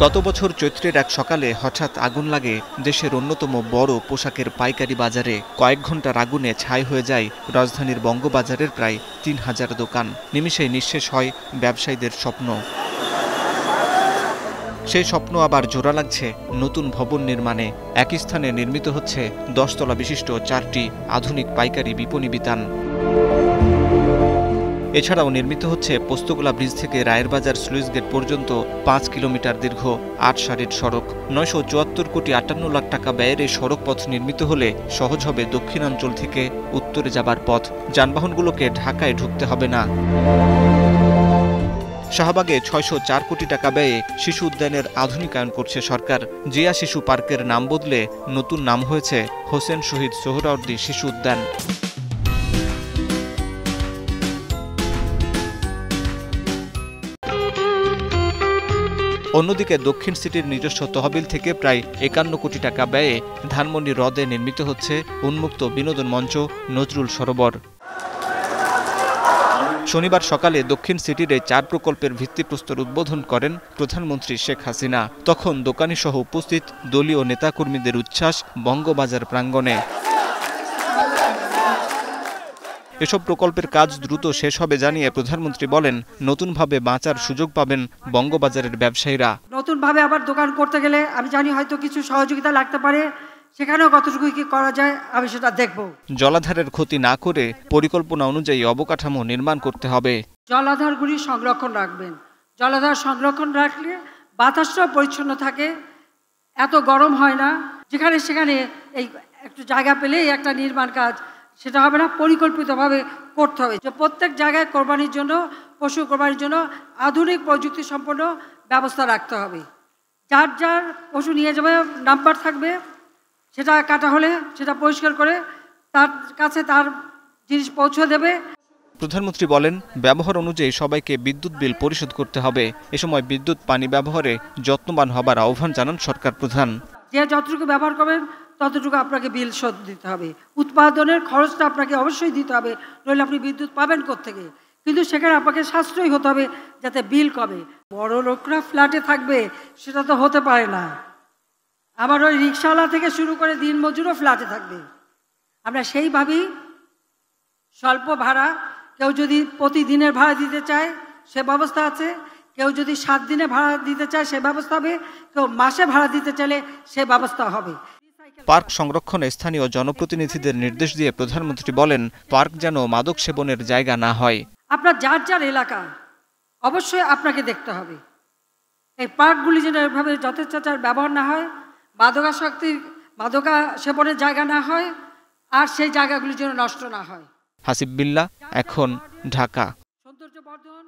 গত বছর চৈত্রের এক সকালে হঠাৎ আগুন লাগে দেশের অন্যতম বড় পোশাকের পাইকারি বাজারে। কয়েক ঘন্টার আগুনে ছাই হয়ে যায় রাজধানীর বঙ্গবাজারের প্রায় ৩,০০০ দোকান। নিমিষেই নিঃশেষ হয় ব্যবসায়ীদের স্বপ্ন। সেই স্বপ্ন আবার জোড়া লাগছে নতুন ভবন নির্মাণে। একই স্থানে নির্মিত হচ্ছে ১০ তলা বিশিষ্ট ৪টি আধুনিক পাইকারি বিপণী বিতান। এছাড়াও নির্মিত হচ্ছে পোস্তগোলা ব্রিজ থেকে রায়েরবাজার স্লুইস গেট পর্যন্ত ৫ কিলোমিটার দীর্ঘ ৮ সারির সড়ক। ৯৭৪ কোটি ৫৮ লাখ টাকা ব্যয়ের এই সড়ক পথ নির্মিত হলে সহজ হবে দক্ষিণাঞ্চল থেকে উত্তরে যাবার পথ। যানবাহনগুলোকে ঢাকায় ঢুকতে হবে না। শাহবাগে ৬০৪ কোটি টাকা ব্যয়ে শিশু উদ্যানের আধুনিকায়ন করছে সরকার। জিয়া শিশু পার্কের নাম বদলে নতুন নাম হয়েছে হোসেন শহীদ সোহরাওয়ার্দী শিশু উদ্যান। অন্যদিকে দক্ষিণ সিটির নিজস্ব তহবিল থেকে প্রায় ৫১ কোটি টাকা ব্যয়ে ধানমন্ডি হ্রদে নির্মিত হচ্ছে উন্মুক্ত বিনোদন মঞ্চ নজরুল সরোবর। শনিবার সকালে দক্ষিণ সিটির এই ৪ প্রকল্পের ভিত্তিপ্রস্তর উদ্বোধন করেন প্রধানমন্ত্রী শেখ হাসিনা। তখন দোকানিসহ উপস্থিত দলীয় নেতাকর্মীদের উচ্ছ্বাস বঙ্গবাজার প্রাঙ্গণে। এসব প্রকল্পের কাজ দ্রুত শেষ হবে জানিয়ে প্রধানমন্ত্রী বলেন, নতুনভাবে বাঁচার সুযোগ পাবেন বঙ্গবাজারের ব্যবসায়ীরা। নতুনভাবে আবার দোকান করতে গেলে আমি জানি হয়তো কিছু সহযোগিতা লাগতে পারে, সেখানেও কতটুকু কি করা যায় আমি সেটা দেখব। জলাধারের ক্ষতি না করে পরিকল্পনা অনুযায়ী অবকাঠামো নির্মাণ করতে হবে। জলাধারগুলি সংরক্ষণ রাখবেন। জলাধার সংরক্ষণ রাখলে বাতাসটাও পরিচ্ছন্ন থাকে, এত গরম হয় না। যেখানে সেখানে এই একটু জায়গা পেলেই একটা নির্মাণ কাজ, সেটা হবে না, পরিকল্পিতভাবে করতে হবে। যে প্রত্যেক জায়গায় কোরবানির জন্য, পশু কোরবানির জন্য আধুনিক প্রযুক্তি সম্পন্ন ব্যবস্থা রাখতে হবে। যার যার পশু নিয়ে যাবে নাম্বার থাকবে, সেটা কাটা হলে সেটা পরিষ্কার করে তার কাছে তার জিনিস পৌঁছে দেবে। প্রধানমন্ত্রী বলেন, ব্যবহার অনুযায়ী সবাইকে বিদ্যুৎ বিল পরিশোধ করতে হবে। এ সময় বিদ্যুৎ পানি ব্যবহারে যত্নবান হবার আহ্বান জানান সরকার প্রধান। যে যতটুকু ব্যবহার করবেন ততটুকু আপনাকে বিল শোধ দিতে হবে। উৎপাদনের খরচটা আপনাকে অবশ্যই দিতে হবে, নইলে আপনি বিদ্যুৎ পাবেন কোত্থেকে? কিন্তু সেখানে আপনাকে সাশ্রয়ী হতে হবে যাতে বিল কমে। বড় লোকরা ফ্ল্যাটে থাকবে সেটা তো হতে পারে না। আবার ওই রিক্সাওয়ালা থেকে শুরু করে দিনমজুরও ফ্ল্যাটে থাকবে। আমরা সেইভাবেই স্বল্প ভাড়া, কেউ যদি প্রতিদিনের ভাড়া দিতে চায় সে ব্যবস্থা আছে, কেউ যদি 7 দিনে ভাড়া দিতে চায় সে ব্যবস্থা হবে, কেউ মাসে ভাড়া দিতে চাইলে সে ব্যবস্থা হবে। পার্ক সংরক্ষণে স্থানীয় জনপ্রতিনিধিদের নির্দেশ দিয়ে প্রধানমন্ত্রী বলেন, পার্ক যেন মাদক সেবনের জায়গা না হয়। আপনার যার যার এলাকা অবশ্যই আপনাকে দেখতে হবে এই পার্কগুলি যেন এভাবে যথেচ্ছাচার ব্যবহার না হয়, মাদকা সেবনের জায়গা না হয়, আর সেই জায়গাগুলি যেন নষ্ট না হয়। হাসিব বিল্লাহ, এখন, ঢাকা। সৌন্দর্য বর্ধন।